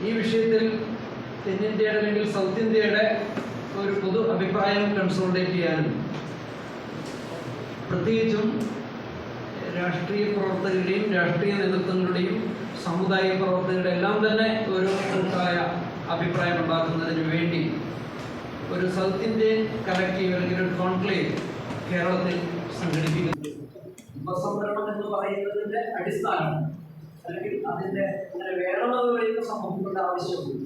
ഈ വിഷയത്തിൽ തെന്നിന്ത്യയുടെ അല്ലെങ്കിൽ സൗത്ത് ഇന്ത്യയുടെ ഒരു പൊതു അഭിപ്രായം കൺസോൾട്ടേറ്റ് ചെയ്യാനും പ്രത്യേകിച്ചും രാഷ്ട്രീയ പ്രവർത്തകരുടെയും രാഷ്ട്രീയ നേതൃത്വങ്ങളുടെയും സാമുദായിക പ്രവർത്തകരുടെ എല്ലാം തന്നെ ഒരു കൂട്ടായ അഭിപ്രായം ഉണ്ടാക്കുന്നതിന് വേണ്ടി ഒരു സൗത്ത് ഇന്ത്യൻ കളക്റ്റീവ് അല്ലെങ്കിൽ ഒരു കോൺക്ലേവ് കേരളത്തിൽ സംഘടിപ്പിക്കുന്നു. ഉപസംഹരണം എന്ന് പറയുന്നതിൻ്റെ അടിസ്ഥാനം അല്ലെങ്കിൽ അതിൻ്റെ അങ്ങനെ വേണമെന്ന് പറയുന്ന സമൂഹങ്ങളുടെ ആവശ്യമുണ്ട്.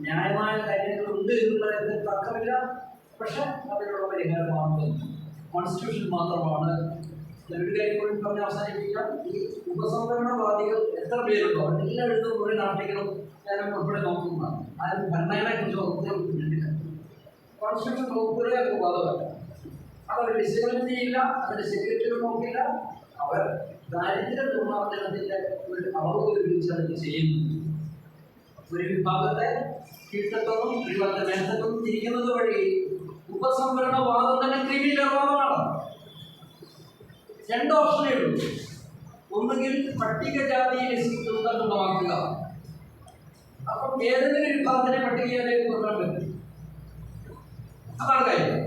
ന്യായമായ കാര്യങ്ങളുണ്ട് എന്നുള്ളതിൽ തർക്കമില്ല. പക്ഷെ അതിനുള്ള പരിഹാരമാണ് കോൺസ്റ്റിറ്റ്യൂഷൻ മാത്രമാണ്. ഒരു കാര്യം കൂടി പറഞ്ഞ് അവസാനിപ്പിക്കാം. ഈ ഉപസംഹരണവാദികൾ എത്ര പേരുണ്ടോ എല്ലായിടത്തും ഒരു നാട്ടികളും ഞാനും ഉൾപ്പെടെ നോക്കുന്നതാണ്. ആരും ഭരണഘടനയെ കുറിച്ച് ഓർത്തില്ല. കോൺസ്റ്റിറ്റ്യൂഷൻ നോക്കുക ബാധകമല്ല. അവർ വിശകലനം ചെയ്യില്ല, അതിന്റെ സെക്രട്ടറി നോക്കില്ല. അവർ ദാരിദ്ര്യ നിർമ്മാർജ്ജനത്തിന്റെ ഒരു അവബോധം ചെയ്യുന്നു. ഒരു വിഭാഗത്തെ കീഴ്ത്തത്വം ഒരു വിഭാഗത്തെ മേൽത്തത്വം തിരിക്കുന്നത് വഴി ഉപസംഹരണവാദം തന്നെ ക്രിമിനൽവാദമാണ്. രണ്ട് ഓപ്ഷനേ ഉള്ളൂ. ഒന്നുകിൽ പട്ടികജാതി ലിസ്റ്റ് ഉള്ളവാക്കുക. അപ്പം ഏതെങ്കിലും വിഭാഗത്തിനെ പട്ടികജാതിയിലേക്ക് കൊണ്ടുവരാൻ പറ്റും. അതാണ് കാര്യം.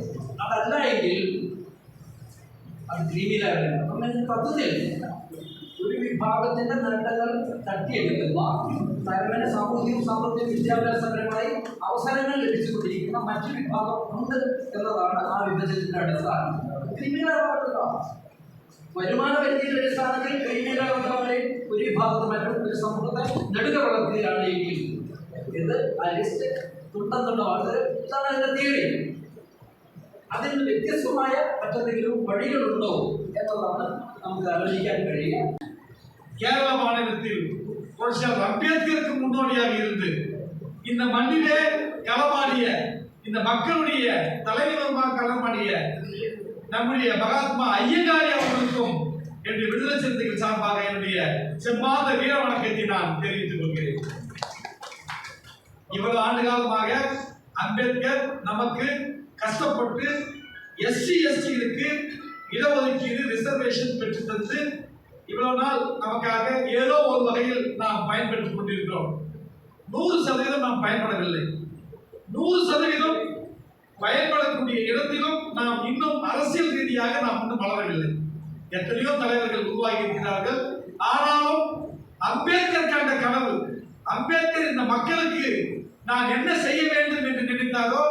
അതല്ല എങ്കിൽ അത് ക്രിമിനലാണ്. അപ്പം പദ്ധതിയല്ല. ഒരു വിഭാഗത്തിന്റെ നേട്ടങ്ങൾ തട്ടിയെടുക്കുന്ന തരവന സാമൂഹികവും സാമ്പത്തിക വിദ്യാഭ്യാസപരമായി അവസരങ്ങൾ ലഭിച്ചുകൊണ്ടിരിക്കുന്ന മറ്റു വിഭാഗം ഉണ്ട് എന്നതാണ് ആ വിഭജനത്തിന്റെ അടിസ്ഥാനം. ക്രിമിനലാണ്. വരുമാന പരിധിയുടെ അടിസ്ഥാനത്തിൽ ക്രിമിനലാവസ്ഥകളെ ഒരു വിഭാഗത്തെ മറ്റും ഒരു സമൂഹത്തെ നെടുക വളർത്തുകയാണ് എങ്കിൽ ഇത് ആ ലിസ്റ്റ് തുണ്ടെന്നുള്ളതാണ്. ഇതാണ് അതിന്റെ തിയറി. അതിൽ വ്യത്യസ്തമായ മറ്റെന്തെങ്കിലും വഴികളുണ്ടോ എന്നതാണ് നമുക്ക് ആലോചിക്കാൻ കഴിയുക. கேரள மாநிலத்தில் புரட்சியாளர் அம்பேத்கருக்கு முன்னோடியாக இருந்து இந்த மண்ணிலே களமாடிய இந்த மக்களுடைய தலைவருமாக களமாடிய நம்முடைய மகாத்மா ஐயங்காரி அவர்களுக்கும் என்று விடுதலை சிறுத்தைகள் சார்பாக என்னுடைய செம்மாத வீர வணக்கத்தை நான் தெரிவித்துக் கொள்கிறேன். இவ்வளவு ஆண்டு காலமாக அம்பேத்கர் நமக்கு கஷ்டப்பட்டு எஸ்சி எஸ்டிகளுக்கு இடஒதுக்கீடு ரிசர்வேஷன் பெற்று தந்து இவ்வளவு நாள் நமக்காக ஏதோ ஒரு வகையில் நாம் பயன்படுத்திக் கொண்டிருக்கிறோம். 100% நாம் பயன்படவில்லை. 100% பயன்படக்கூடிய இடத்திலும் நாம் இன்னும் அரசியல் ரீதியாக நாம் இன்னும் வளரவில்லை. எத்தனையோ தலைவர்கள் உருவாகி இருக்கிறார்கள். ஆனாலும் அம்பேத்கர் கண்ட கனவு, அம்பேத்கர் இந்த மக்களுக்கு நான் என்ன செய்ய வேண்டும் என்று நினைத்தாரோ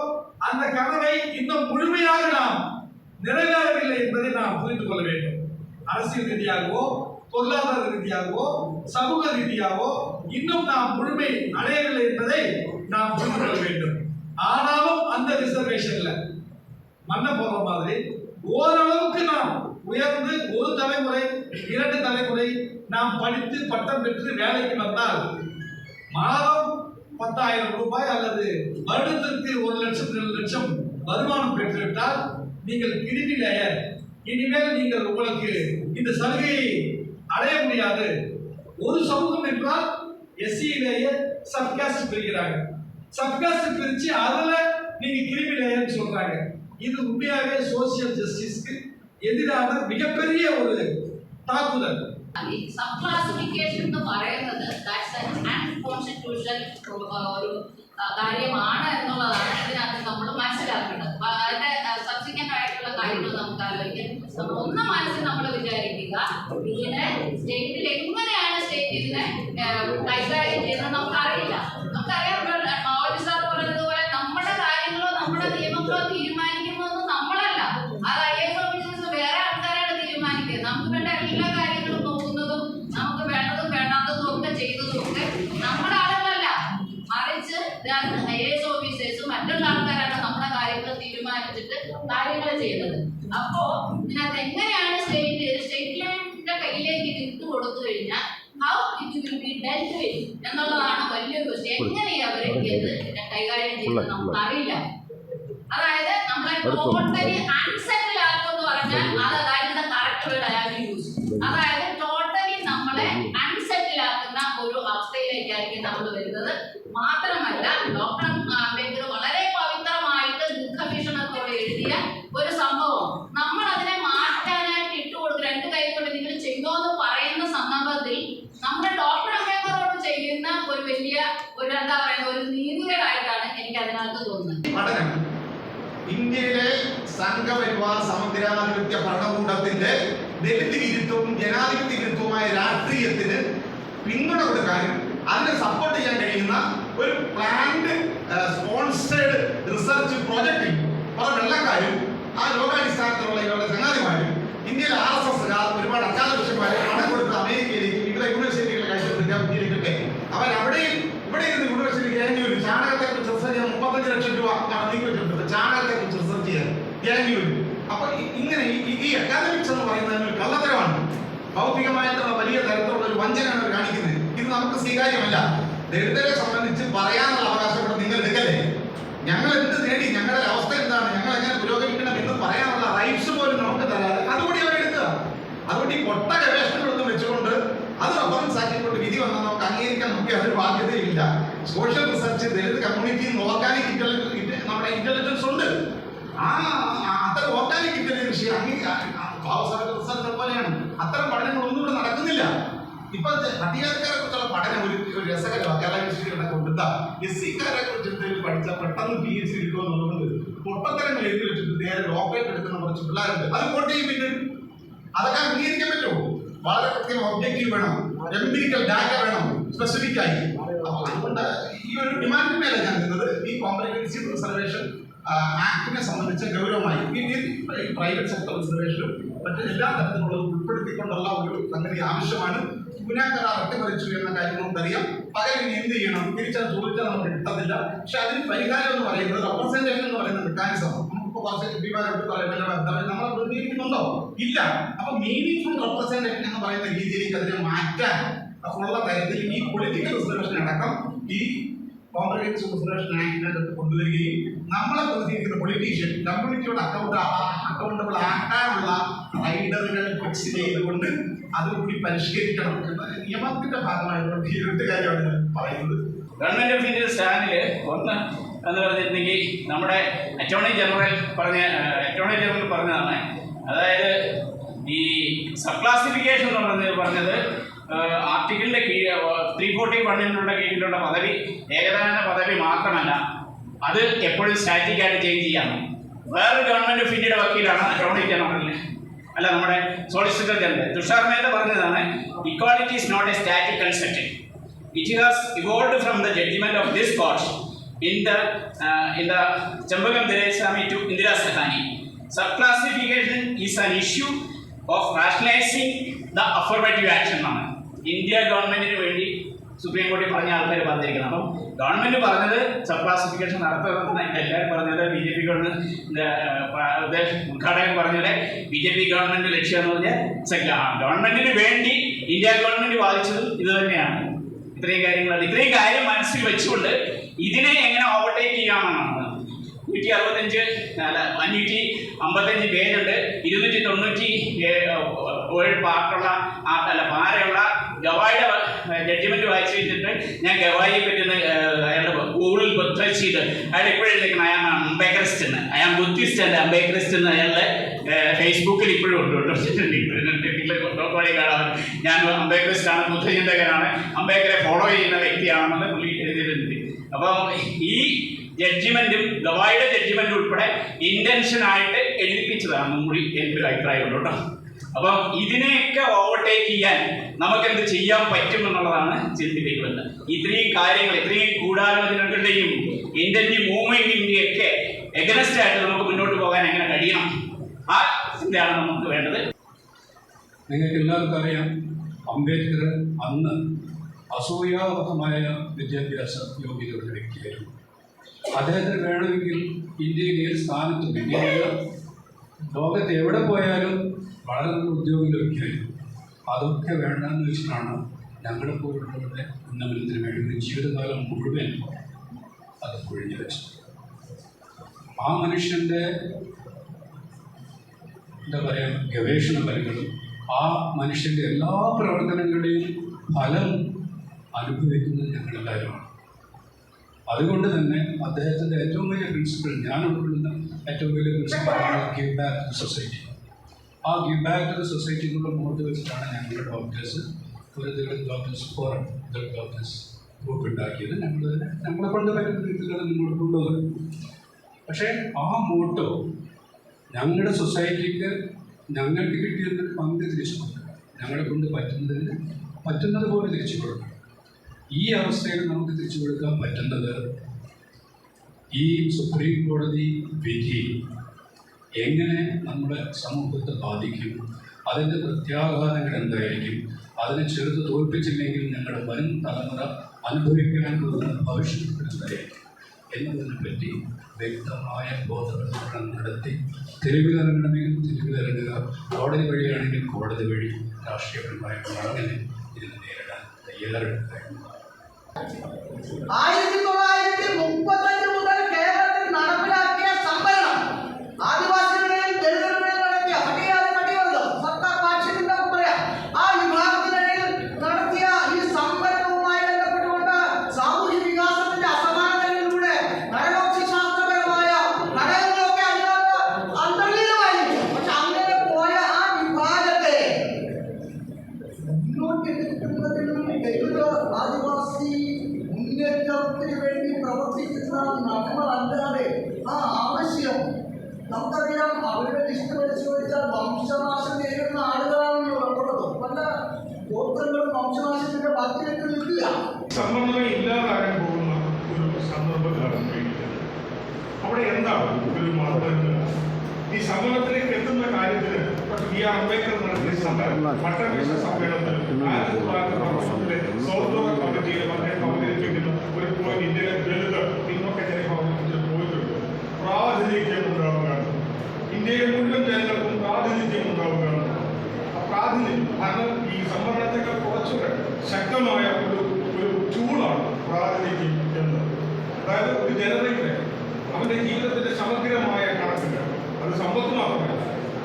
அந்த கனவை இன்னும் முழுமையாக நாம் நிறைவேறவில்லை என்பதை நாம் புரிந்து கொள்ள வேண்டும். அரசியல் ரீதியாகவோ பொருளாதார ரீதியாகவோ சமூக ரீதியாகவோ இன்னும் நாம் முழுமை அடையவில்லை என்பதை நாம் புரிந்து கொள்ள வேண்டும். ஆனாலும் அந்த ரிசர்வேஷன்ல மண்ண போற மாதிரி ஓரளவுக்கு நாம் உயர்ந்து ஒரு தலைமுறை 2 தலைமுறை நாம் படித்து பட்டம் பெற்று வேலைக்கு வந்தால் மாதம் 10,000 ரூபாய் அல்லது வருடத்திற்கு 1 லட்சம் 2 லட்சம் வருமானம் பெற்றுவிட்டால் நீங்கள் கிரிமி லேயர். இனிமேல் நீங்கள் உங்களுக்கு இந்த சலுகையை அடைய முடியாது. ஒரு சமூகம் என்றால் எஸ்சி லேயர் சப்காஸ்ட் பிரிக்கிறாங்க. சப்காஸ்ட் பிரிச்சு அதுல நீங்க கிரிமி லேயர் சொல்றாங்க. இது உண்மையாகவே சோசியல் ஜஸ்டிஸ்க்கு எதிரான மிகப்பெரிய ஒரு தாக்குதல். സബ് ക്ലാസിഫിക്കേഷൻ എന്ന് പറയുന്നത് അൺകോൺസ്റ്റിറ്റ്യൂഷണൽ ഒരു കാര്യമാണ് എന്നുള്ളതാണ് ഇതിനകത്ത് നമ്മൾ മനസ്സിലാക്കേണ്ടത്. അതിന്റെ സബ്സിക്വന്റ് ആയിട്ടുള്ള കാര്യങ്ങൾ നമുക്ക് ആലോചിക്കാം. ഒന്ന് മനസ്സിൽ നമ്മൾ വിചാരിക്കുക, ഇതിനെ സ്റ്റേറ്റിൽ എങ്ങനെയാണ് സ്റ്റേറ്റ് ഇതിനെ കൈകാര്യം ചെയ്യുന്നത് നമുക്കറിയില്ല. നമുക്കറിയാം, മാവോയിസ്റ്റ് പറഞ്ഞതുപോലെ നമ്മുടെ കാര്യങ്ങളോ നമ്മുടെ നിയമങ്ങളോ തീരുമാനിക്കുന്നതൊന്നും നമ്മളല്ല. അത് IAS ഓഫീസേഴ്സ് വേറെ ആൾക്കാരാണ് തീരുമാനിക്കുന്നത്. നമുക്ക് വേണ്ട എല്ലാ കാര്യങ്ങളും നോക്കുന്നതും നമുക്ക് വേണ്ടതും വേണ്ടാത്തതും ഒക്കെ ചെയ്യുന്നതും ഒക്കെ നമ്മുടെ ആളുകളല്ല, മറിച്ച് IAS ഓഫീസേഴ്സും മറ്റുള്ള ആൾക്കാരാണ് നമ്മുടെ കാര്യങ്ങൾ തീരുമാനിച്ചിട്ട് കാര്യങ്ങൾ ചെയ്യുന്നത്. അപ്പോ ഇതിനകത്ത് എങ്ങനെയാണ് സ്റ്റേറ്റിന്റെ കയ്യിലേക്ക് ഇത് ഇട്ട് കൊടുത്തു കഴിഞ്ഞാൽ how it will be delt വിത്ത് എന്നുള്ളതാണ് വലിയൊരു ക്വസ്റ്റ്യൻ. എങ്ങനെയാ അവർ ഇത് കൈകാര്യം ചെയ്യുന്നത് നമുക്കറിയില്ല. അതായത് നമ്മളെ ടോട്ടലി അൺസെറ്റിൽ ആക്കുമെന്ന് പറഞ്ഞാൽ അതായത് correct word I have use. അതായത് ടോട്ടലി നമ്മളെ അൺസെറ്റിൽ ആക്കുന്ന ഒരു അവസ്ഥയിലേക്കായിരിക്കും നമ്മൾ വരുന്നത്. മാത്രമല്ല, ഡോക്ടർ അംബേദ്കർ വളരെ പവിത്രമായിട്ട് ദുഃഖഭീഷണത്തോടെ എഴുതിയ ഒരു സംഭവം നമ്മൾ അതിനെ മാറ്റാനായിട്ട് ഇട്ടുകൊടുക്കുക. 2 കൈ കൊണ്ട് നിങ്ങൾ ചെയ്തോ എന്ന് പറയുന്ന സന്ദർഭത്തിൽ നമ്മുടെ ഡോക്ടർ അംബേദ്കറോട് ചെയ്യുന്ന ഒരു വലിയ ഒരു എന്താ പറയുക ഒരു നീതികേടായിട്ടാണ് എനിക്ക് അതിനകത്ത് തോന്നുന്നത്. പഠനം ഇന്ത്യയിലെ സംഘപരിവാർ സമഗ്രാധിപത്യ ഭരണകൂടത്തിന്റെ ദളിത് വിരുദ്ധവും ജനാധിപത്യ വിരുദ്ധവുമായ രാഷ്ട്രീയത്തിന് പിന്തുണ കൊടുക്കാനും അതിനെ സപ്പോർട്ട് ചെയ്യാൻ കഴിയുന്ന ഒരു പ്ലാൻഡ് സ്പോൺസേഡ് റിസർച്ച് പ്രോജക്റ്റിൽ പല വെള്ളക്കാരും ആ ലോകാടിസ്ഥാനത്തിലുള്ള ഇവരുടെ ചങ്ങാതിമാരും ഇന്ത്യയിലെ RSSകാർ ഒരുപാട് അക്കാദമിഷ്യന്മാരെ പണം കൊടുത്ത് അമേരിക്കയിലേക്ക് വിവിധ യൂണിവേഴ്സിറ്റികളെ കഴിച്ചെടുക്കാൻ ഇന്ത്യയിലേക്കൊക്കെ അവരവിടെയും ഇവിടെ ഇരുന്ന് യൂണിവേഴ്സിറ്റി ഗ്യാങ്യൂര് ചാണകത്തെ കുറിച്ച് റിസർച്ച് ചെയ്യാൻ 35 ലക്ഷം രൂപ നീക്കി വെച്ചിട്ടുണ്ട്. ചാണകത്തെ കുറിച്ച് റിസർച്ച് ചെയ്യാൻ ഗ്യാങ്യൂര്. അപ്പൊ ഇങ്ങനെ ഈ അക്കാദമിക്സ് എന്ന് പറയുന്നത് ഒരു കള്ളത്തരമാണ്. ഭൗതികമായിട്ടുള്ള വലിയ തരത്തിലുള്ള ഒരു വഞ്ചനയാണ് അവർ കാണിക്കുന്നത്. ഇത് നമുക്ക് സ്വീകാര്യമല്ല. ദളിതരെ സംബന്ധിച്ച് പറയാനുള്ള അവകാശം ഇവിടെ നിങ്ങൾ എടുക്കല്ലേ. ഞങ്ങൾ എന്ത് നേടി, ഞങ്ങളുടെ അവസ്ഥ എന്താണ്, ഞങ്ങൾ എങ്ങനെ പുരോഗമിക്കണം എന്ന് പറയാനുള്ള റൈറ്റ്സ് പോലും നമുക്ക് തരാതെ അതുകൂടി അവരെടുക്കുക. അതുകൊണ്ട് ഈ പൊട്ട ഗവേഷണങ്ങളൊന്നും വെച്ചുകൊണ്ട് അത് റഫറൻസ് ആക്കിക്കൊണ്ട് വിധി വന്നാൽ നമുക്ക് അംഗീകരിക്കാൻ നമുക്ക് അതൊരു ബാധ്യതയില്ല. Social research Dalit community organic നമ്മുടെ ഇന്റലിജൻസ് ഉണ്ട്. അത്തരം ഓർഗാനിക് ഇന്റലിജൻസ് റിസർച്ച് പോലെയാണ്. അത്തരം പഠനങ്ങളൊന്നും ഇവിടെ നടക്കുന്നില്ല. ഇപ്പൊ അധികാരക്കാരെ കുറിച്ചുള്ള പഠനം ഒരു രസകരമാണ്. കേരള യൂണിവേഴ്സിറ്റികളൊക്കെ കൊടുത്ത SC-കാരെ കുറിച്ച് എന്തെങ്കിലും പഠിച്ചാൽ പെട്ടെന്ന് PhD എടുക്കുമെന്നുള്ളത് പൊട്ടത്തരങ്ങൾ എഴുതി വെച്ചിട്ട് നേരെ ഡോക്ടറേറ്റ് എടുക്കുന്ന കുറച്ച് പിള്ളേരുണ്ട്. അത് കോട്ട് ചെയ്യും. പിന്നെ അതൊക്കെ അംഗീകരിക്കാൻ പറ്റുമോ? വളരെ കൃത്യം ഒബ്ജക്റ്റീവ് വേണം, എംപിരിക്കൽ ഡാറ്റ വേണം, സ്പെസിഫിക് ആയി. അപ്പൊ അതുകൊണ്ട് ഈ ഒരു ഡിമാൻഡിന് മേലെ ഞാൻ നിന്നത് ഈ കോംപ്രിഹെൻസീവ് റിസർവേഷൻ ആക്ടിനെ സംബന്ധിച്ച ഗൗരവമായി ഈ പ്രൈവറ്റ് സെക്ടർ റിസർവേഷനും മറ്റ് എല്ലാ തരത്തിലുള്ളത് ഉൾപ്പെടുത്തിക്കൊണ്ടുള്ള ഒരു സംഗതി ആവശ്യമാണ്. പൂന കരാർ അട്ടിമറിച്ചു എന്ന കാര്യം നമുക്കറിയാം. പകരം ഇനി എന്ത് ചെയ്യണം? തിരിച്ചത് ചോദിച്ചാൽ നമുക്ക് കിട്ടത്തില്ല. പക്ഷെ അതിന് പരിഹാരം എന്ന് പറയുന്നത് റെപ്രസെന്റേഷൻ എന്ന് പറയുന്ന മെക്കാനിസം. നമുക്കിപ്പോ കുറച്ച് നമ്മളെ പ്രതികരിക്കുന്നുണ്ടോ? ഇല്ല. അപ്പൊ മീനിങ് ഫുൾ റെപ്രസെന്റേഷൻ എന്ന് പറയുന്ന രീതിയിലേക്ക് അതിനെ മാറ്റാൻ ഉള്ള തരത്തിൽ ഈ പൊളിറ്റിക്കൽ റിസർവേഷൻ അടക്കം ഈ കോംപ്രിഹെൻസീവ് റിസർവേഷൻ ആക്ടിനകത്ത് കൊണ്ടുവരികയും നമ്മളെ പ്രതിനിധിക്കുന്ന പൊളിറ്റീഷ്യൻ കമ്മ്യൂണിറ്റിയോട് അക്കൗണ്ടബിൾ ആക്കാനുള്ള റൈഡറുകൾ ഫിക്സ് ചെയ്തുകൊണ്ട് അതുകൂടി പരിഷ്കരിക്കണം എന്ന നിയമത്തിന്റെ ഭാഗമായിട്ടുള്ള ഈ രണ്ട് കാര്യമാണ് പറയുന്നത്. ഗവൺമെന്റ് ഓഫ് ഇന്ത്യ സ്റ്റാൻഡില് ഒന്ന് എന്ന് പറഞ്ഞിട്ടുണ്ടെങ്കിൽ നമ്മുടെ അറ്റോർണി ജനറൽ പറഞ്ഞതാണ്. അതായത് ഈ സബ് ക്ലാസിഫിക്കേഷൻ എന്ന് പറഞ്ഞത് ആർട്ടിക്കിളിന്റെ 341 കീഴിലുള്ള പദവി ഏകദാന പദവി മാത്രമല്ല, അത് എപ്പോഴും സ്റ്റാറ്റിക് ആയിട്ട് ചേഞ്ച് ചെയ്യാം. വേറൊരു ഗവൺമെന്റ് ഓഫ് ഇന്ത്യയുടെ വക്കീലാണ് അറ്റോർണി ജനറലിന്, അല്ല നമ്മുടെ സോളിസിറ്റർ ജനറൽ തുഷാർ മേത്ത പറഞ്ഞതാണ്, equality is not a static concept. It has evolved from the judgment of this court in the Chambagam Duraisammy to Indira Sahani. Subclassification is an issue of rationalizing the affirmative action. India ഗവൺമെന്റിന് വേണ്ടി supreme കോടതി പറഞ്ഞ ആൾക്കാർ പറഞ്ഞിരിക്കണം. അപ്പം government പറഞ്ഞത് sub classification നടത്തുന്ന എല്ലാവരും പറഞ്ഞത് BJP ഗവൺമെന്റ് ഉദ്ഘാടകൻ പറഞ്ഞത് BJP ഗവൺമെന്റ് ലക്ഷ്യം എന്ന് പറഞ്ഞാൽ ഗവൺമെന്റിന് വേണ്ടി ഇന്ത്യ ഗവൺമെന്റ് വാദിച്ചതും ഇത് തന്നെയാണ്. ഇത്രയും കാര്യം മനസ്സിൽ വെച്ചുകൊണ്ട് ഇതിനെ എങ്ങനെ ഓവർടേക്ക് ചെയ്യാമെന്നാണ്. 555 പേജുണ്ട്, 297 പാർട്ടുള്ള ഭാരമുള്ള ഗവായിയുടെ ജഡ്ജ്മെന്റ് വായിച്ചു കഴിഞ്ഞിട്ട് ഞാൻ ഗവായിയെ പറ്റുന്ന അയാളുടെ ഗൂഗിളിൽ സെർച്ച് ചെയ്ത് അയാൾ ഇപ്പോഴും എഴുതിക്കണം അയാൾ അംബേദ്കറിസ്റ്റ് എന്ന്, അയാൾ ബുദ്ധിസ്റ്റ് ആൻഡ് അംബേദ്കറിസ്റ്റ് എന്ന് അയാളുടെ ഫേസ്ബുക്കിൽ ഇപ്പോഴും ഉണ്ട് കാണാൻ. ഞാൻ അംബേദ്കറിസ്റ്റ് ആണ്, ബുദ്ധചിന്തകനാണ്, അംബേദ്കറെ ഫോളോ ചെയ്യുന്ന വ്യക്തിയാണെന്ന് പുള്ളി എഴുതിയിട്ടുണ്ട്. അപ്പം ഈ ജഡ്ജിമെന്റും ഗവായിയുടെ ജഡ്ജിമെന്റും ഉൾപ്പെടെ ഇന്റൻഷനായിട്ട് എഴുതിപ്പിച്ചതാണെന്നും കൂടി എനിക്കൊരു അഭിപ്രായമുള്ളൂ കേട്ടോ. അപ്പം ഇതിനെയൊക്കെ ഓവർടേക്ക് ചെയ്യാൻ നമുക്ക് എന്ത് ചെയ്യാൻ പറ്റും എന്നുള്ളതാണ് ചിന്തിപ്പിക്കുന്നത്. ഇത്രയും കാര്യങ്ങൾ, ഇത്രയും ഗൂഢാലോചനകളുടെയും ഇന്ത്യൻ മൂവ്മെന്റിന്റെയും ഒക്കെ എഗനസ്റ്റ് ആയിട്ട് നമുക്ക് മുന്നോട്ട് പോകാൻ എങ്ങനെ കഴിയണം, ആ ചിന്തയാണ് നമുക്ക് വേണ്ടത്. നിങ്ങൾക്ക് എല്ലാവർക്കും അറിയാം, അംബേദ്കർ അന്ന് അസൂയാവഹമായ വിദ്യാഭ്യാസ യോഗ്യതയുള്ള വ്യക്തിയായിരുന്നു. അദ്ദേഹത്തിന് വേണമെങ്കിൽ ഇന്ത്യയിൽ ഏത് സ്ഥാനത്തും, ഇന്ത്യയിൽ ലോകത്ത് എവിടെ പോയാലും വളരെ നല്ല ഉദ്യോഗം ലഭിക്കുമായിരുന്നു. അതൊക്കെ വേണ്ടെന്ന് വെച്ചിട്ടാണ് ഞങ്ങളെപ്പോലുള്ളവരുടെ ഉന്നമനത്തിന് വേണ്ടി ജീവിതകാലം മുഴുവൻ അത് കൊഴിഞ്ഞു വെച്ചത്. ആ മനുഷ്യൻ്റെ എന്താ പറയുക ഗവേഷണ ഫലങ്ങളും ആ മനുഷ്യൻ്റെ എല്ലാ പ്രവർത്തനങ്ങളുടെയും ഫലം അനുഭവിക്കുന്നത് ഞങ്ങളെല്ലാവരുമാണ്. അതുകൊണ്ട് തന്നെ അദ്ദേഹത്തിൻ്റെ ഏറ്റവും വലിയ പ്രിൻസിപ്പിൾ, ഞാൻ ഉൾക്കൊള്ളുന്ന ഏറ്റവും വലിയ പ്രിൻസിപ്പിളാണ് ഗിവ് ബാക്ക് ടു സൊസൈറ്റി. ആ ഗിവ് ബാക്ക് ടു സൊസൈറ്റി എന്നുള്ള മോട്ട് വെച്ചിട്ടാണ് ഞങ്ങളുടെ ഡോക്ടേഴ്സ്, ഒരു Dalit doctors, 4 Dalit doctors group ഉണ്ടാക്കിയത് നമ്മളെ കൊണ്ട് പറ്റുന്ന രീതിയിലാണ് മുന്നോട്ട് കൊണ്ടുപോകുന്നത്. പക്ഷേ ആ മോട്ടോ ഞങ്ങളുടെ സൊസൈറ്റിക്ക് ഞങ്ങൾക്ക് കിട്ടിയതിന് പങ്ക് തിരിച്ചു കൊടുക്കുക, ഞങ്ങളെ കൊണ്ട് പറ്റുന്നത് പോലെ തിരിച്ചു കൊടുക്കുക. ഈ അവസ്ഥയിൽ നമുക്ക് തിരിച്ചു കൊടുക്കാൻ പറ്റുന്നത് ഈ സുപ്രീം കോടതി വിധി എങ്ങനെ നമ്മുടെ സമൂഹത്തെ ബാധിക്കും, അതിൻ്റെ പ്രത്യാഘാതങ്ങൾ എന്തായിരിക്കും, അതിനെ ചെറുത്ത് തോൽപ്പിച്ചില്ലെങ്കിൽ ഞങ്ങളുടെ വരും തലമുറ അനുഭവിക്കാൻ പോകുന്ന ഭവിഷ്യത്തുകൾ എന്തായിരിക്കും എന്നതിനെ പറ്റി വ്യക്തമായ ബോധവൽക്കരണം നടത്തി തെരുവിലിറങ്ങണമെങ്കിൽ തെരുവിലിറങ്ങുക, കോടതി വഴിയാണെങ്കിൽ കോടതി വഴി രാഷ്ട്രീയപരമായിട്ടുള്ള അങ്ങനെ ഇതിനെ നേരിടാൻ തയ്യാറെടുക്കുക എന്നതാണ്. 1935 മുതൽ കേരളത്തിൽ നടപ്പിലാക്കിയ സംവരണം ആദിവാസികളുടെയും ദളിതരുടെയും നടത്തിയ പട്ടികവർഗം സർക്കാർ വാർഷികത്തിന്റെ പറയാം ആ വിഭാഗത്തിനിടയിൽ നടത്തിയ ഈ സംവരണവുമായി ബന്ധപ്പെട്ടുകൊണ്ട് സാമൂഹ്യ വികാസത്തിന്റെ അസമാനതകളിലൂടെ നരകോക്ഷി ശാസ്ത്രപരമായ ഘടകങ്ങളൊക്കെ അതിനകത്ത് അന്തർലീനമായിരിക്കും. പക്ഷെ അങ്ങനെ പോയ ആ വിഭാഗത്തെ മുന്നോട്ട് ആദിവാസി മുന്നേറ്റത്തിന് വേണ്ടി പ്രവർത്തിക്കുന്ന നമ്മളല്ലാതെ ആ ആവശ്യം നമുക്കറിയാം. അവരുടെ ലിസ്റ്റ് പരിശോധിച്ചാൽ വംശനാശം നേരിടുന്ന ആളുകളാണെന്ന് ഉള്ളത്. പല ഗോത്രങ്ങളും വംശനാശത്തിന്റെ ബാക്കിലേക്ക് നിൽക്കുക. സംവരണം ഇല്ലാതാകാൻ പോകുന്ന ഒരു സന്ദർഭത്തിലാണ് ഉപയോഗിക്കുന്നത്. അവിടെ എന്താണ് ഒരു മാർഗം? ഈ സംവരണത്തിലേക്ക് എത്തുന്ന കാര്യത്തിന് ബി ആർ അംബേദ്കർ നടത്തിയ പട്ടമേശ സമ്മേളനത്തിൽ 1963 സൗഹൃദ കമ്മിറ്റിയിൽ അദ്ദേഹം അവതരിപ്പിക്കുന്ന ഒരു പോയിന്റ് ഇന്ത്യയിലെ ദളിത് പിന്നോക്ക ജനവിഭാഗത്തിൽ പോയിട്ടുണ്ട്. പ്രാതിനിധ്യം ഉണ്ടാവുക, ഇന്ത്യയിലെ മുഴുവൻ ജനങ്ങൾക്കും പ്രാതിനിധ്യം ഉണ്ടാവുക. ആ പ്രാതിനിധ്യം കാരണം ഈ സംവരണത്തെക്കാൾ കുറച്ചുകൂടെ ശക്തമായ ഒരു ചൂടാണ് പ്രാതിനിധ്യം എന്ന്. അതായത് ഒരു ജനതയുടെ അവന്റെ ജീവിതത്തിന്റെ സമഗ്രമായ കണക്കുകൾ, അത് സമ്പത്ത് മാത്രമല്ല,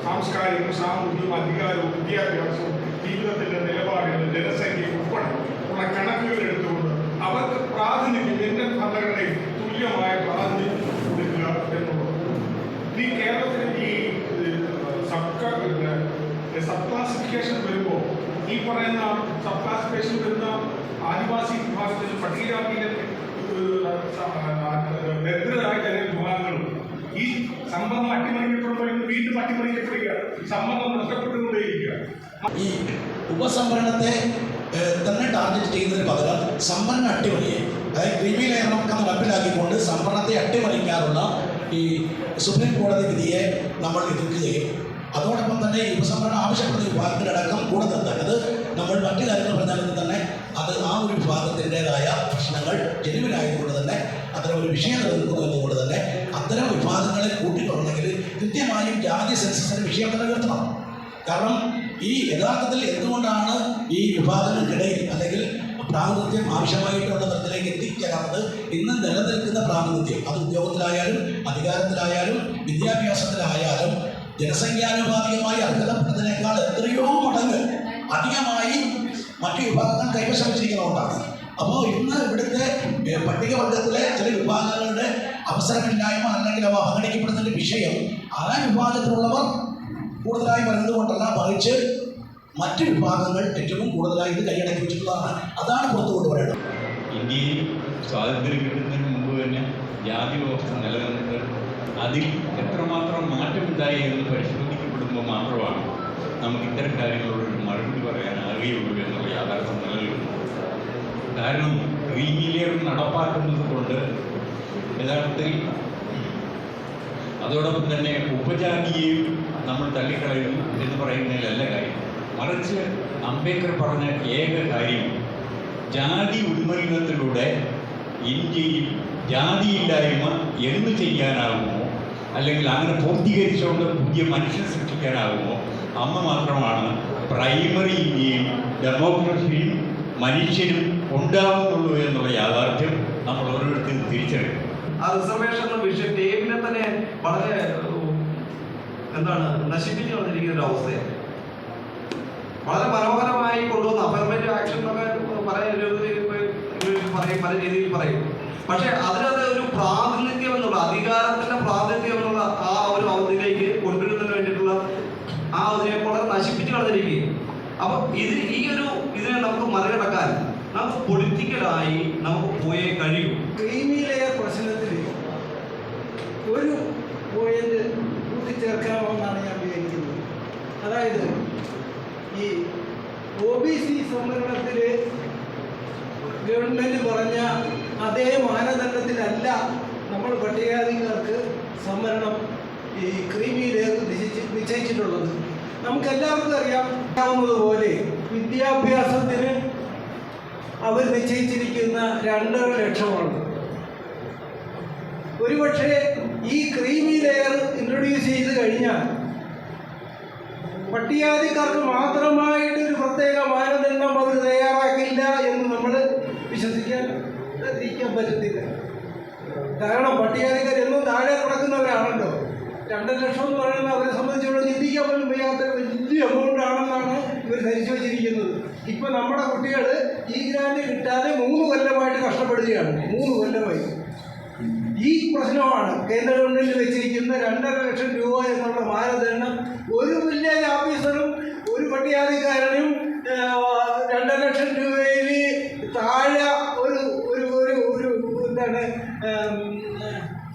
സാംസ്കാരികവും സാമൂഹികവും അധികാരവും വിദ്യാഭ്യാസവും ജീവിതത്തിന്റെ നിലപാടുകൾ ജനസംഖ്യ ഉൾപ്പെടെ ഉള്ള കണക്കുകൾ എടുത്തുകൊണ്ട് അവർക്ക് പ്രാതിനിധ്യം ഇന്ത്യൻ ഭരണഘടനയിൽ തുല്യമായ പ്രാതിനിധ്യം കൊടുക്കുക എന്നുള്ളത്. ഈ കേരളത്തിൽ ഈ സബ് ക്ലാസിഫിക്കേഷൻ വരുമ്പോൾ ഈ പറയുന്ന സബ് ക്ലാസിഫിക്കേഷൻ വരുന്ന ആദിവാസി വിഭാഗത്തിൽ പട്ടികജാതിയിലെ ദരിദ്രരായ ചില വിഭാഗങ്ങളും ഈ സംവരണം അട്ടിമറിക്കപ്പെടുമ്പോൾ ഇന്ന് വീണ്ടും അട്ടിമറിക്കപ്പെടുക, സംവരണം നഷ്ടപ്പെട്ടുകൊണ്ടേയിരിക്കുക. ഈ ഉപസംവരണത്തെ തന്നെ ടാർഗറ്റ് ചെയ്യുന്നതിന് പകരം സംവരണ അട്ടിമറിയെ, അതായത് ക്രീമി ലെയറൊക്കെ നടപ്പിലാക്കിക്കൊണ്ട് സംവരണത്തെ അട്ടിമറിക്കാനുള്ള ഈ സുപ്രീം കോടതി വിധിയെ നമ്മൾ എതിർക്കുകയും അതോടൊപ്പം തന്നെ ഈ ഉപസംവരണം ആവശ്യപ്പെടുന്ന വിഭാഗത്തിലടക്കം കൂടെ നിർത്താൻ, അത് നമ്മൾ മറ്റു കാര്യങ്ങൾ പറഞ്ഞാലും തന്നെ അത് ആ ഒരു വിഭാഗത്തിൻ്റെതായ പ്രശ്നങ്ങൾ ജനുവിനായതുകൊണ്ട് തന്നെ അത്തരം ഒരു വിഷയം നിലനിൽക്കുന്നതുകൊണ്ട് തന്നെ അത്തരം വിഭാഗങ്ങളെ കൂട്ടിക്കൊള്ളണമെങ്കിൽ കൃത്യമായും ജാതി സെൻസസിൻ്റെ വിഷയം നിലനിർത്തണം. കാരണം ഈ യഥാർത്ഥത്തിൽ എന്തുകൊണ്ടാണ് ഈ വിഭാഗങ്ങൾക്കിടയിൽ അല്ലെങ്കിൽ പ്രാതിനിധ്യം ആവശ്യമായിട്ടുള്ള തരത്തിലേക്ക് എത്തിച്ചേരാത്തത്? ഇന്ന് നിലനിൽക്കുന്ന പ്രാതിനിധ്യം അത് ഉദ്യോഗത്തിലായാലും അധികാരത്തിലായാലും വിദ്യാഭ്യാസത്തിലായാലും ജനസംഖ്യാനുപാതികമായി അർഹതപ്പെട്ടതിനേക്കാൾ എത്രയോ മടങ്ങ് അധികമായി മറ്റു വിഭാഗങ്ങൾ കൈവശം വെച്ചിരിക്കുന്നതുകൊണ്ടാണ്. അപ്പോൾ ഇന്ന് ഇവിടുത്തെ പട്ടികവർഗത്തിലെ ചില വിഭാഗങ്ങളുടെ അവസരമില്ലായ്മ അല്ലെങ്കിൽ അവ അവഗണിക്കപ്പെടുന്നതിൻ്റെ വിഷയം ആ വിഭാഗത്തിലുള്ളവർ കൂടുതലായി വരുന്നതുകൊണ്ടല്ല, മറിച്ച് മറ്റ് വിഭാഗങ്ങൾ ഏറ്റവും കൂടുതലായി ഇത് കൈയടക്കി വെച്ചിട്ടുള്ളതാണ്. അതാണ് പുറത്തു കൊണ്ടുവരേണ്ടത്. ഇന്ത്യയിൽ സ്വാതന്ത്ര്യം കിട്ടുന്നതിന് മുമ്പ് തന്നെ ജാതി വ്യവസ്ഥ നിലനിന്നിട്ട് അതിൽ എത്രമാത്രം മാറ്റമുണ്ടായി എന്ന് പരിശോധിക്കപ്പെടുമ്പോൾ മാത്രമാണ് നമുക്ക് ഇത്തരം കാര്യങ്ങളോടൊരു മറുപടി പറയാൻ അറിയുള്ളൂ എന്നുള്ള യാഥാർത്ഥ്യം നിലനിൽക്കുന്നു. കാരണം ക്രീമി ലെയർ നടപ്പാക്കുന്നത് കൊണ്ട് യഥാർത്ഥത്തിൽ അതോടൊപ്പം തന്നെ ഉപജാതിയെയും നമ്മൾ തള്ളിക്കളയുന്നു എന്ന് പറയുന്നതിലല്ല കാര്യം. മറിച്ച് അംബേദ്കർ പറഞ്ഞ ഏക കാര്യം ജാതി ഉന്മൂലനത്തിലൂടെ ഇന്ത്യയിൽ ജാതിയില്ലായ്മ എന്ന് ചെയ്യാനാകുമോ, അല്ലെങ്കിൽ അങ്ങനെ പൂർത്തീകരിച്ചുകൊണ്ട് പുതിയ മനുഷ്യൻ സൃഷ്ടിക്കാനാകുമോ അന്ന് മാത്രമാണ് പ്രൈമറി ഇന്ത്യയും ഡെമോക്രസിയും മനുഷ്യനും ഉണ്ടാകുന്നുള്ളൂ എന്നുള്ള യാഥാർത്ഥ്യം നമ്മൾ ഓരോരുത്തരും തിരിച്ചറിയും. ആ റിസർവേഷൻ വിഷയം ടേബിളിനെ തന്നെ വളരെ നശിപ്പിച്ചു കളഞ്ഞിരിക്കുന്ന ഒരു അവസ്ഥയാണ്. വളരെ മനോഹരമായി കൊണ്ടുവന്ന അഫർമേറ്റീവ് ആക്ഷൻ എന്നൊക്കെ പല രീതിയിൽ പറയും. പക്ഷെ അതിനകത്ത് ഒരു പ്രാതിനിധ്യം എന്നുള്ള അധികാരത്തിന്റെ പ്രാതിനിധ്യം എന്നുള്ള ആ ഒരു അവധിയിലേക്ക് കൊണ്ടുവരുന്നതിന് വേണ്ടിയിട്ടുള്ള ആ അതിനെ വളരെ നശിപ്പിച്ചു കളഞ്ഞിരിക്കുകയും. അപ്പൊ ഈ ഇതിനെ നമുക്ക് മറികടക്കാൻ നമുക്ക് പൊളിറ്റിക്കൽ കമ്മിറ്റഡായി നമുക്ക് പോയേ കഴിയൂ. ക്രീമി ലെയർ പ്രശ്നത്തിൽ ഒരു പോയിന്റ് കൂട്ടിച്ചേർക്കാമെന്നാണ് ഞാൻ വിചാരിക്കുന്നത്. അതായത് ഈ OBC സംവരണത്തിൽ ഗവൺമെൻറ് പറഞ്ഞ അതേ മാനദണ്ഡത്തിലല്ല നമ്മൾ പട്ടികജാതിക്കാർക്ക് സംവരണം ഈ ക്രീമി ലെയർ നിശ്ചയിച്ചിട്ടുള്ളത്. നമുക്കെല്ലാവർക്കും അറിയാവുന്നതുപോലെ വിദ്യാഭ്യാസത്തിന് അവർ നിശ്ചയിച്ചിരിക്കുന്ന 2.5 ലക്ഷമാണ്. ഒരുപക്ഷെ ഈ ക്രീമി ലെയർ ഇൻട്രൊഡ്യൂസ് ചെയ്ത് കഴിഞ്ഞാൽ പട്ടികജാതിക്കാർക്ക് മാത്രമായിട്ട് ഒരു പ്രത്യേക മാനദണ്ഡം അവർ തയ്യാറാക്കില്ല എന്ന് നമ്മൾ വിശ്വസിക്കാൻ പറ്റത്തില്ല. കാരണം പട്ടികജാതിക്കാർ എന്നും താഴെ കിടക്കുന്നവരാണല്ലോ. 2 ലക്ഷം എന്ന് പറയുന്നത് അവരെ സംബന്ധിച്ചിടത്തോളം ചിന്തിക്കാൻ പോലും വയ്യാത്ത വലിയ എമൗണ്ട് ആണെന്നാണ് ഇവർ ധരിച്ചു വച്ചിരിക്കുന്നത്. ഇപ്പം നമ്മുടെ കുട്ടികൾ ഈ ഗ്രാൻഡ് കിട്ടാതെ 3 കൊല്ലമായിട്ട് കഷ്ടപ്പെടുകയാണ്. 3 കൊല്ലമായി. ഈ പ്രശ്നമാണ് കേന്ദ്ര ഗവൺമെൻറ് വെച്ചിരിക്കുന്ന 2.5 ലക്ഷം രൂപ എന്നുള്ള മാനദണ്ഡം. ഒരു വില്ലേജ് ഓഫീസറും ഒരു പട്ടികജാതിക്കാരനും 2.5 ലക്ഷം രൂപയിൽ താഴെ ഒരു ഒരു ഒരു എന്താണ്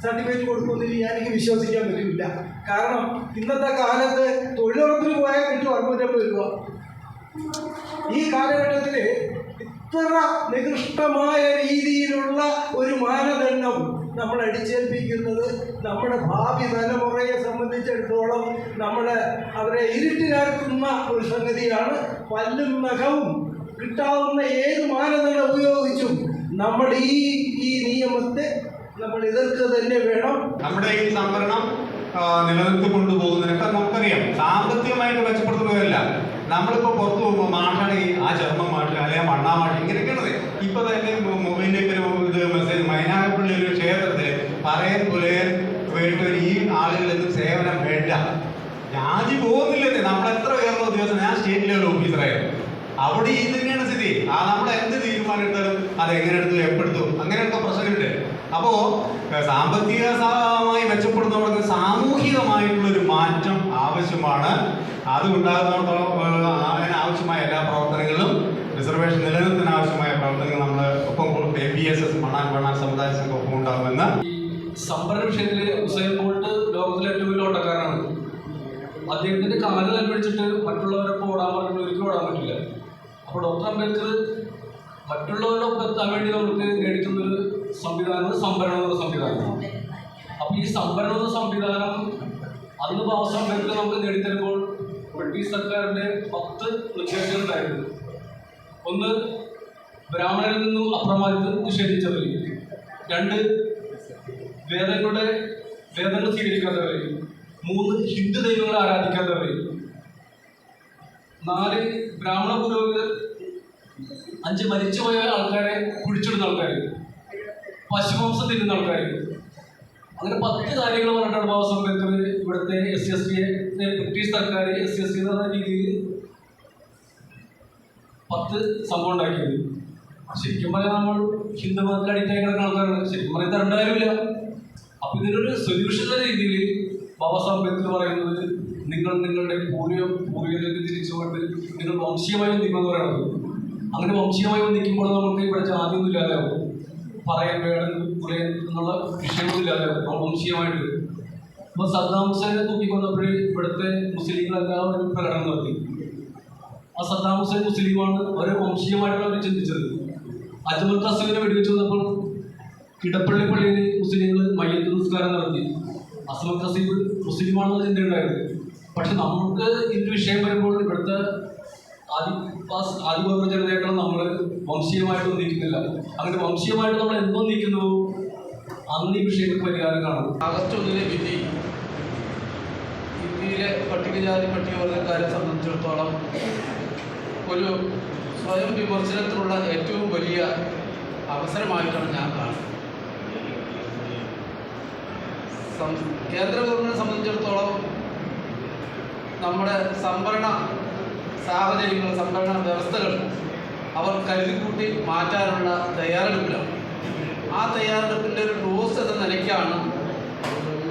സർട്ടിഫിക്കറ്റ് കൊടുക്കുമെന്ന് എനിക്ക് വിശ്വസിക്കാൻ പറ്റില്ല. കാരണം ഇന്നത്തെ കാലത്ത് തൊഴിലുറപ്പിന് പോയാൽ കിട്ടും 650 രൂപ. ഈ കാലഘട്ടത്തിൽ ഇത്ര നികൃഷ്ടമായ രീതിയിലുള്ള ഒരു മാനദണ്ഡം നമ്മൾ അടിച്ചേൽപ്പിക്കുന്നത് നമ്മുടെ ഭാവി തലമുറയെ സംബന്ധിച്ചിടത്തോളം അവരെ ഇരുട്ടിലാക്കുന്ന ഒരു സംഗതിയാണ്. പല്ലും നഖവും കിട്ടാവുന്ന ഏത് മാനദണ്ഡം ഉപയോഗിച്ചും നമ്മൾ ഈ നിയമത്തെ നമ്മൾ എതിർക്കുക തന്നെ വേണം. നമ്മുടെ ഈ സംവരണം നിലനിർത്തി കൊണ്ടുപോകുന്നതിനൊക്കെ നമുക്കറിയാം സാമ്പത്തികമായിട്ട് മെച്ചപ്പെടുത്തുന്നതല്ല. നമ്മളിപ്പോൾ പുറത്തു പോകുമ്പോൾ മാഷാണ് ആ ചെറുപ്പം മാഷ് അല്ലെങ്കിൽ മണ്ണാ മാഷ് ഇങ്ങനെയൊക്കെയാണത്. ഇപ്പൊ തന്നെ മൊബൈലിലേക്ക് ഇത് മെസ്സേജ് മൈനാഗപ്പള്ളി ഒരു ക്ഷേത്രത്തിൽ പറയൻ പുലയൻ വേണ്ട ഈ ആളുകളിൽ സേവനം വേണ്ട. ജാതി പോകുന്നില്ലേ. നമ്മളെത്ര ഉയർന്ന ഉദ്യോഗസ്ഥൻ, ഞാൻ സ്റ്റേറ്റ് ലെവൽ ഓഫീസറായിരുന്നു. അവിടെ ഇത് തന്നെയാണ് സ്ഥിതി. നമ്മൾ എന്ത് തീരുമാനം എടുത്താലും അത് എങ്ങനെ എടുത്തു എപ്പെടുത്തു അങ്ങനെയൊക്കെ പ്രശ്നങ്ങളുണ്ട്. അപ്പോൾ സാമ്പത്തികമായി മെച്ചപ്പെടുന്നവർക്ക് സാമൂഹികമായിട്ടുള്ളൊരു മാറ്റം ആവശ്യമാണ്. അത് ഉണ്ടാകുന്നിടത്തോളം അതിനാവശ്യമായ എല്ലാ പ്രവർത്തനങ്ങളും റിസർവേഷൻ നിലനിർത്താൻ ആവശ്യമായ പ്രവർത്തനങ്ങൾ നമ്മൾ ഒപ്പം ABSS മണ്ണാൻ സമുദായ സംഘം ഒപ്പം ഉണ്ടാകുമെന്ന്. ഈ സംവരണ വിഷയത്തിൽ ഉസൈൻ ബോൾട്ട് ലോകത്തിലെ ഏറ്റവും വലിയ ഓട്ടക്കാരനാണ്. അദ്ദേഹത്തിന്റെ കാല് കൽപ്പിച്ചിട്ട് മറ്റുള്ളവരൊപ്പം ഓടാൻ പറഞ്ഞിട്ട് ഒരിക്കലും ഓടാൻ പറ്റില്ല. അപ്പോൾ ഡോക്ടർ അംബേദ്കർ മറ്റുള്ളവരൊപ്പം എത്താൻ വേണ്ടി നമുക്ക് നേടിയിട്ടുള്ളൊരു സംവിധാനം സംവരണം എന്ന സംവിധാനം. അപ്പോൾ ഈ സംവരണം എന്ന സംവിധാനം അന്ന് ബാബാ അംബേദ്കർ നമുക്ക് നേടിത്തരുമ്പോൾ ബ്രിട്ടീഷ് സർക്കാരിൻ്റെ 10 നിർദ്ദേശങ്ങളുണ്ടായിരുന്നു. ഒന്ന്, ബ്രാഹ്മണരിൽ നിന്നും അപ്രമാദിത്വം നിഷേധിച്ചവർ. 2, വേദങ്ങൾ സ്വീകരിക്കാത്തവർ. 3, ഹിന്ദു ദൈവങ്ങളെ ആരാധിക്കാത്തവർ. 4, ബ്രാഹ്മണ പുരോഹിതർ. 5, മരിച്ചുപോയ ആൾക്കാരെ കുഴിച്ചിടുന്ന ആൾക്കാർ. പശുമാംസം തിന്നുന്ന ആൾക്കാർ. അങ്ങനെ 10 കാര്യങ്ങൾ പറഞ്ഞിട്ടാണ് ബാബാ അംബേദ്കർ ഇവിടുത്തെ SC/ST ബ്രിട്ടീഷ് സർക്കാർ SC/ST എന്ന രീതിയിൽ 10 സംഭവം ഉണ്ടാക്കിയത്. ശരിക്കും പറഞ്ഞാൽ നമ്മൾ ഹിന്ദു മതത്തിൽ അഡിക്റ്റായി കിടക്കുന്ന ആൾക്കാരാണ്. ശരിക്കും പറഞ്ഞാൽ തരേണ്ട കാര്യമില്ല. അപ്പം ഇതിനൊരു സൊല്യൂഷൻ എന്ന രീതിയിൽ ബാബാ അംബേദ്കർ പറയുന്നത് നിങ്ങളുടെ പൂർവികർക്ക് തിരിച്ചുകൊണ്ട് നിങ്ങൾ വംശീയമായി ഒന്നിക്കുമെന്ന് പറയുന്നത്. അങ്ങനെ വംശീയമായി ഒന്നിക്കുമ്പോൾ നമുക്ക് ഇവിടെ ജാതിയൊന്നും ഇല്ലാതെയാവും. പറയാൻ വേണം കുലയൻ എന്നുള്ള വിഷയമൊന്നും ഇല്ലാതെയാവും. നമ്മൾ വംശീയമായിട്ട് അപ്പോൾ സദ്ദാം ഹുസൈനെ തൂക്കിക്കൊന്നപ്പോൾ ഇവിടുത്തെ മുസ്ലിങ്ങളെല്ലാവരും പ്രകടനം നടത്തി. ആ സദ്ദാം ഹുസൈൻ മുസ്ലിമാണ്. അവർ വംശീയമായിട്ടാണ് അവർ ചിന്തിച്ചത്. അജ്മൽ ഖാസിമിനെ വെടിവെച്ച് വന്നപ്പോൾ ഇടപ്പള്ളി പള്ളിയിൽ മുസ്ലിങ്ങൾ മയ്യത്ത് നിസ്കാരം നടത്തി. അസ്മൽ ഖസീബ് മുസ്ലിമാണെന്ന ചിന്തയുണ്ടായിരുന്നു. പക്ഷെ നമുക്ക് ഇതിൻ്റെ വിഷയം വരുമ്പോൾ ഇവിടുത്തെ ആദിവാസി ജനതയായിട്ടുള്ള നമ്മൾ വംശീയമായിട്ട് ഒന്നിക്കുന്നില്ല. അങ്ങനെ വംശീയമായിട്ട് നമ്മൾ എന്തൊന്നിക്കുന്നു അന്ന് ഈ വിഷയങ്ങൾക്ക് പരിഹാരം കാണും. ആഗസ്റ്റ് 1 വിധി ഇന്ത്യയിലെ പട്ടികജാതി പട്ടികവർഗക്കാരെ സംബന്ധിച്ചിടത്തോളം ഒരു സ്വയം വിമർശനത്തിനുള്ള ഏറ്റവും വലിയ അവസരമായിട്ടാണ് ഞാൻ കാണുന്നത്. കേന്ദ്ര ഗവൺമെൻറ്റിനെ സംബന്ധിച്ചിടത്തോളം നമ്മുടെ സംവരണ സാഹചര്യങ്ങൾ, സംവരണ വ്യവസ്ഥകൾ അവർ കരുതിക്കൂട്ടി മാറ്റാനുള്ള തയ്യാറെടുപ്പിലാണ്. ആ തയ്യാറെടുപ്പിൻ്റെ ഒരു ഡോസ് എന്ന നിലയ്ക്കാണ്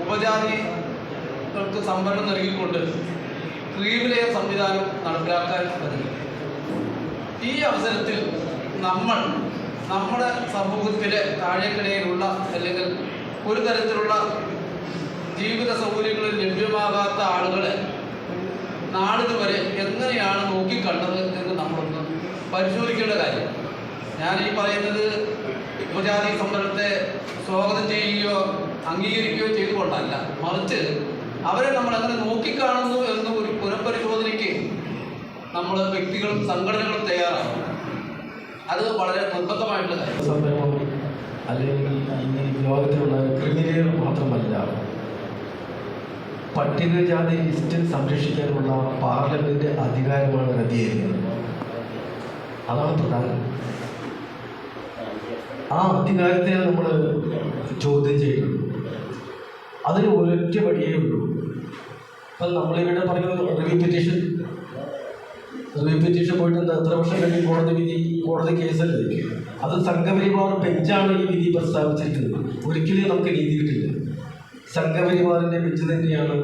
ഉപജാതികൾക്ക് സംവരണം നൽകിക്കൊണ്ട് ക്രീമി ലെയർ സംവിധാനം നടപ്പിലാക്കാൻ വരുന്നത്. ഈ അവസരത്തിൽ നമ്മൾ നമ്മുടെ സമൂഹത്തിലെ താഴേക്കിടയിലുള്ള അല്ലെങ്കിൽ ഒരു തരത്തിലുള്ള ജീവിത സൗകര്യങ്ങളിൽ ലഭ്യമാകാത്ത ആളുകളെ നാളിതുവരെ എങ്ങനെയാണ് നോക്കിക്കണ്ടത് എന്ന് നമ്മളൊന്ന് പരിശോധിക്കേണ്ട കാര്യം. ഞാൻ ഈ പറയുന്നത് ഉപജാതി സംവരണത്തെ സ്വാഗതം ചെയ്യുകയോ അംഗീകരിക്കുകയോ ചെയ്തുകൊണ്ടല്ല, മറിച്ച് അവരെ നമ്മൾ അങ്ങനെ നോക്കിക്കാണുന്നു എന്ന് ഒരു പുനഃപരിശോധനയ്ക്ക് നമ്മൾ വ്യക്തികളും സംഘടനകളും തയ്യാറാണ്. അത് വളരെ നിർബന്ധമായിട്ടുള്ള കാര്യം. സംരംഭം അല്ലെങ്കിൽ ഈ ലോകത്തിലുള്ള ക്രിമിനലുകൾ മാത്രമല്ല, പട്ടികജാതി ലിസ്റ്റ് സംരക്ഷിക്കാനുള്ള പാർലമെന്റ് അധികാരമാണ് റദ്ദാക്കിയത്. അതാണ് പ്രധാനം. ആ അധികാരത്തെ നമ്മൾ ചോദ്യം ചെയ്യുന്നു. അതിന് ഒരൊറ്റ വഴിയേ ഉള്ളൂ. അപ്പം നമ്മളിവിടെ പറയുന്നത് റിവ്യൂ പെറ്റീഷൻ പോയിട്ട് എത്ര വർഷം കഴിഞ്ഞ് കോടതി കേസല്ലേ? അത് സംഘപരിവാർ ബെഞ്ചാണ് ഈ വിധി പ്രസ്താവിച്ചിരിക്കുന്നത്. ഒരിക്കലും നമുക്ക് നീതി കിട്ടില്ല. സംഘപരിവാറിൻ്റെ ബെഞ്ച് തന്നെയാണ്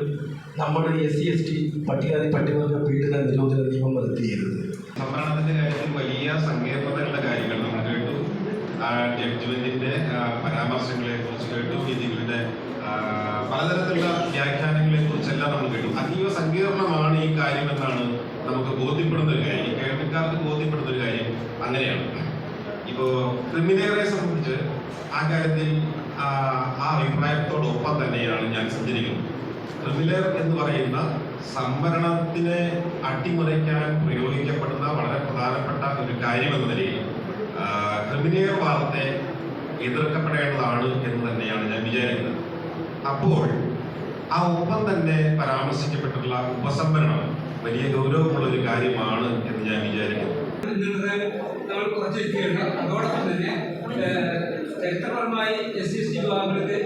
നമ്മുടെ SC/ST പട്ടികവർഗ പീഡന നിരോധന നിയമം നടത്തിയത്. സംവരണത്തിന്റെ കാര്യത്തിൽ വലിയ സങ്കീർണതകളുടെ കാര്യങ്ങൾ നമ്മൾ കേട്ടു. ജഡ്ജ്മെന്റിന്റെ പരാമർശങ്ങളെ കുറിച്ച് കേട്ടു. വിധികളുടെ പലതരത്തിലുള്ള വ്യാഖ്യാനങ്ങളെ കുറിച്ചെല്ലാം നമ്മൾ കേട്ടു. അതീവ സങ്കീർണമാണ് ഈ കാര്യമെന്നാണ് നമുക്ക് ബോധ്യപ്പെടുന്ന ഒരു കാര്യം, കേൾവിക്കാർക്ക് ബോധ്യപ്പെടുന്ന ഒരു കാര്യം അങ്ങനെയാണ്. ഇപ്പോൾ ക്രിമിനലുകളെ സംബന്ധിച്ച് ആ കാര്യത്തിൽ ആ അഭിപ്രായത്തോടൊപ്പം തന്നെയാണ് ഞാൻ സഞ്ചരിക്കുന്നത്. ക്രിമിനൽ എന്ന് പറയുന്ന സംവരണത്തിനെ അട്ടിമറിക്കാൻ പ്രയോഗിക്കപ്പെടുന്ന വളരെ പ്രധാനപ്പെട്ട ഒരു കാര്യമെന്ന നിലയിൽ ക്രിമിനൽ വാദത്തെ എതിർക്കപ്പെടേണ്ടതാണ് എന്ന് തന്നെയാണ് ഞാൻ വിചാരിക്കുന്നത്. അപ്പോൾ ആ ഒപ്പം തന്നെ പരാമർശിക്കപ്പെട്ടിട്ടുള്ള ഉപസംവരണം വലിയ ഗൗരവമുള്ള ഒരു കാര്യമാണ് എന്ന് ഞാൻ വിചാരിക്കുന്നു. നമ്മൾ കുറച്ച് വ്യക്തികളുണ്ട്. അതോടൊപ്പം തന്നെ ചരിത്രപരമായി SC/ST വിഭാഗങ്ങൾക്ക്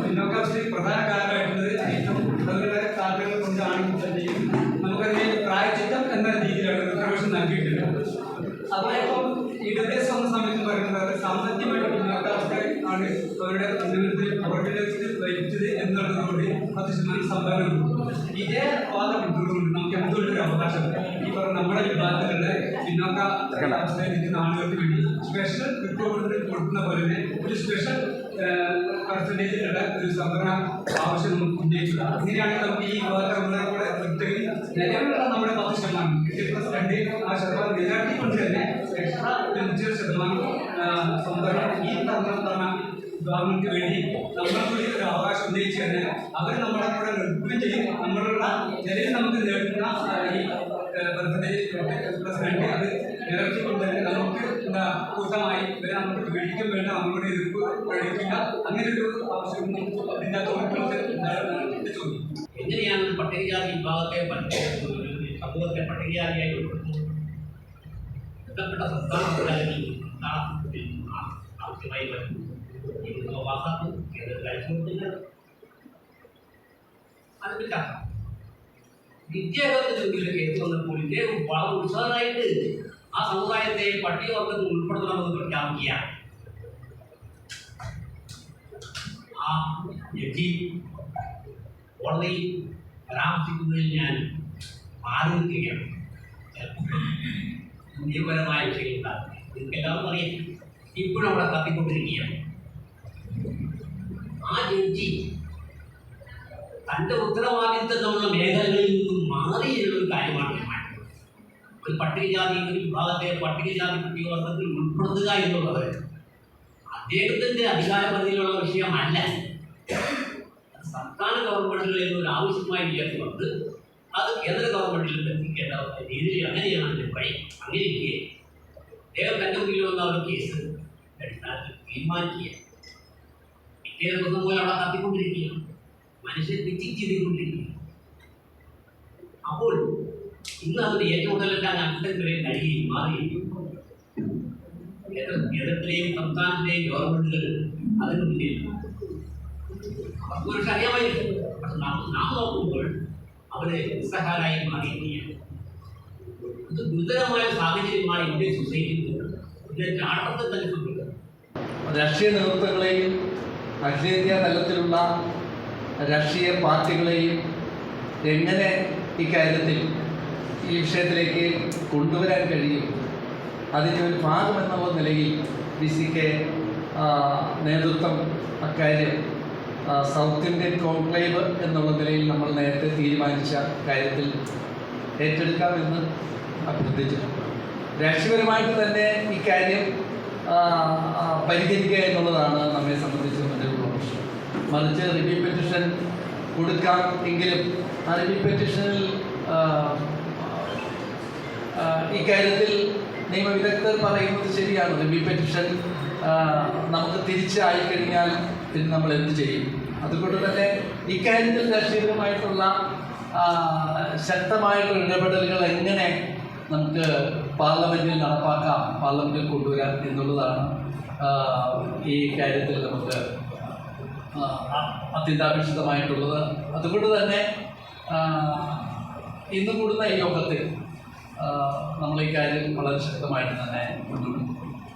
പിന്നോക്കാവസ്ഥ പ്രധാന കാരണമായിട്ടുള്ളത് ഏറ്റവും വളരെ താല്പര്യങ്ങൾ കൊണ്ടാണെങ്കിൽ തന്നെയും നമുക്കതിനെ പ്രായച്ചിത്തം എന്ന രീതിയിലാണ് റിസർവേഷൻ നൽകിയിട്ടുണ്ട്. അതോടൊപ്പം ഇടത്തെ സമയത്ത് പറയുന്നത് സാമ്പത്തികമായിട്ട് പിന്നോക്കാവസ്ഥ ആണ് അവരുടെ ഉന്നതത്തിൽ അവരുടെ വഹിച്ചത് എന്നുള്ളതുകൊണ്ട് 10% സംഭാവന. ഇതേ വാദം ഇട്ടുകൊണ്ട് നമുക്ക് എന്തുകൊണ്ടൊരു അവകാശം ഈ പറഞ്ഞ നമ്മുടെ വിഭാഗത്തിലുള്ള പിന്നോക്ക അവസ്ഥയിൽ നിൽക്കുന്ന ആളുകൾക്ക് വേണ്ടി സ്പെഷ്യൽ റിപ്പോർട്ട് കൊടുക്കുന്ന പോലെ തന്നെ ഒരു സ്പെഷ്യൽ പെർസെൻറ്റേജിലുള്ള ഒരു സംവരണ ആവശ്യം നമുക്ക് ഉന്നയിക്കുക. അങ്ങനെയാണെങ്കിൽ നമുക്ക് ഈ വിഭാഗത്തിലുള്ള നിലവിലുള്ള നമ്മുടെ 10% ആ ശതമാനം നിലനിർത്തിക്കൊണ്ട് തന്നെ എക്സ്ട്രാ 5% സംവരണം ഈ പറഞ്ഞ ഗവൺമെന്റ് വേണ്ടി നമ്മൾക്കൂടി ഒരു അവകാശം ഉന്നയിച്ചു കഴിഞ്ഞാൽ അവർ നമ്മളെ കൂടെ നിർത്തുകയും ചെയ്യും. നമ്മളുള്ള നിലയിൽ നമുക്ക് നേടുന്ന ഈ പെർസെൻറ്റേജ് അത് നിലനിർത്തിക്കൊണ്ട് തന്നെ നമുക്ക് എന്താ കൂട്ടമായി ഇവരെ നമുക്ക് പേടിക്കും വേണ്ട, നമ്മളുടെ എതിർപ്പ് പ്രകടിപ്പിക്കുക. അങ്ങനെ ഒരു ആവശ്യം ഇതിൻ്റെ അകത്ത് ചോദ്യം. എങ്ങനെയാണ് പട്ടികജാതി വിഭാഗത്തെ സമൂഹത്തെ പട്ടികജാതിയായി ഉൾപ്പെടുത്തുന്നത്? ബന്ധപ്പെട്ട സംസ്ഥാന സർക്കാരുകൾ ആവശ്യമായി വരുന്നു. വിദ്യാഭ്യാസത്തിന്റെ കേസ് വന്നപ്പോൾ ഇദ്ദേഹം വളരെ ഉത്സാഹമായിട്ട് ആ സമുദായത്തെ പട്ടികവർഗത്തിൽ ഉൾപ്പെടുത്തണമെന്ന് പ്രഖ്യാപിക്കുകയാണ്. ആ ജഡ്ജി കോടതിയിൽ പരാമർശിക്കുന്നതിൽ ഞാൻ മാറി നിൽക്കുകയാണ്. നിയമപരമായ വിഷയങ്ങളുണ്ടാകും. നിങ്ങൾക്ക് എല്ലാവർക്കും അറിയാം, ഇപ്പോഴും അവിടെ കത്തിക്കൊണ്ടിരിക്കുകയാണ്. ആ ജഡ്ജി തൻ്റെ ഉത്തരവാദിത്തമുള്ള മേഖലകളിൽ നിന്നും മാറിയുള്ള ഒരു കാര്യമാണ് തീരുമാനിക്കുന്നത്. ഒരു പട്ടികജാതി ഒരു വിഭാഗത്തെ പട്ടികജാതി പട്ടികവർഗത്തിൽ ഉൾപ്പെടുത്തുക എന്നുള്ളത് അദ്ദേഹത്തിൻ്റെ അധികാരപരിധിയിലുള്ള വിഷയമല്ല. സംസ്ഥാന ഗവൺമെന്റുകളിൽ നിന്നൊരു ആവശ്യമായി ഉയർത്തി വന്ന് അത് കേന്ദ്ര ഗവൺമെന്റിലും എത്തിക്കേണ്ട രീതിയിൽ അങ്ങനെയാണ് അതിൻ്റെ വഴി. അങ്ങനെയൊക്കെ അദ്ദേഹം തൻ്റെ മുന്നിൽ വന്ന ഒരു കേസ് അടിസ്ഥാനത്തിൽ തീരുമാനിക്കുക. പിറ്റേ ദിവസം പോലെ അവിടെ കത്തിക്കൊണ്ടിരിക്കുക, മനുഷ്യൻ പിച്ചിങ് ചെയ്തുകൊണ്ടിരിക്കുക. അപ്പോൾ ഇന്ന് അതിന് ഏറ്റവും കൂടുതലെല്ലാം അംഗങ്ങളിൽ കഴിയുകയും മാറുകയും കേരളത്തിലെയും സംസ്ഥാനത്തിലെയും ഗവൺമെന്റുകൾ അതിന് മുന്നിൽ അവർക്കൊരു അറിയാമായിരിക്കും. പക്ഷെ നാം നോക്കുമ്പോൾ അവരെ നിസ്സഹാരായി മാറിയിരിക്കുകയാണ്. ഇത് ഗുരുതരമായ സാഹചര്യമാണ് ഇന്ത്യൻ സൊസൈറ്റിയിൽ ഇതിന്റെ ചാട്ടത്തെ തന്നെ സംഭവിക്കുന്നത്. രാഷ്ട്രീയ നേതൃത്വങ്ങളെയും അഖിലേന്ത്യാ തലത്തിലുള്ള രാഷ്ട്രീയ പാർട്ടികളെയും എങ്ങനെ ഇക്കാര്യത്തിൽ ഈ വിഷയത്തിലേക്ക് കൊണ്ടുവരാൻ കഴിയും അതിൻ്റെ ഒരു ഭാഗമെന്നുള്ള നിലയിൽ DCK നേതൃത്വം അക്കാര്യം സൗത്ത് ഇന്ത്യൻ കോൺക്ലേവ് എന്നുള്ള നിലയിൽ നമ്മൾ നേരത്തെ തീരുമാനിച്ച കാര്യത്തിൽ ഏറ്റെടുക്കാമെന്ന് അഭ്യർത്ഥിച്ചിട്ടുണ്ട്. രാഷ്ട്രീയപരമായിട്ട് തന്നെ ഈ കാര്യം പരിഹരിക്കുക എന്നുള്ളതാണ് നമ്മെ സംബന്ധിച്ച് മുന്നിലുള്ള പ്രശ്നം. മറിച്ച് റിവ്യൂ പെറ്റീഷൻ കൊടുക്കാം എങ്കിലും ആ റിവ്യൂ പെറ്റീഷനിൽ ഇക്കാര്യത്തിൽ നിയമവിദഗ്ധർ പറയുന്നത് ശരിയാണ്. റിവ്യൂ പെറ്റീഷൻ നമുക്ക് തിരിച്ചായി കഴിഞ്ഞാൽ പിന്നെ നമ്മൾ എന്ത് ചെയ്യും? അതുകൊണ്ട് തന്നെ ഇക്കാര്യത്തിൽ രാഷ്ട്രീയപരമായിട്ടുള്ള ശക്തമായിട്ടുള്ള ഇടപെടലുകൾ എങ്ങനെ നമുക്ക് പാർലമെൻറ്റിൽ നടപ്പാക്കാം, പാർലമെൻറ്റിൽ കൊണ്ടുവരാം എന്നുള്ളതാണ് ഈ കാര്യത്തിൽ നമുക്ക് അത്യന്താപേക്ഷിതമായിട്ടുള്ളത്. അതുകൊണ്ട് തന്നെ ഇന്ന് കൂടുന്ന ഈ യോഗത്തിൽ നമ്മൾ ഈ കാര്യം വളരെ ശക്തമായിട്ട് തന്നെ മുന്നോട്ട്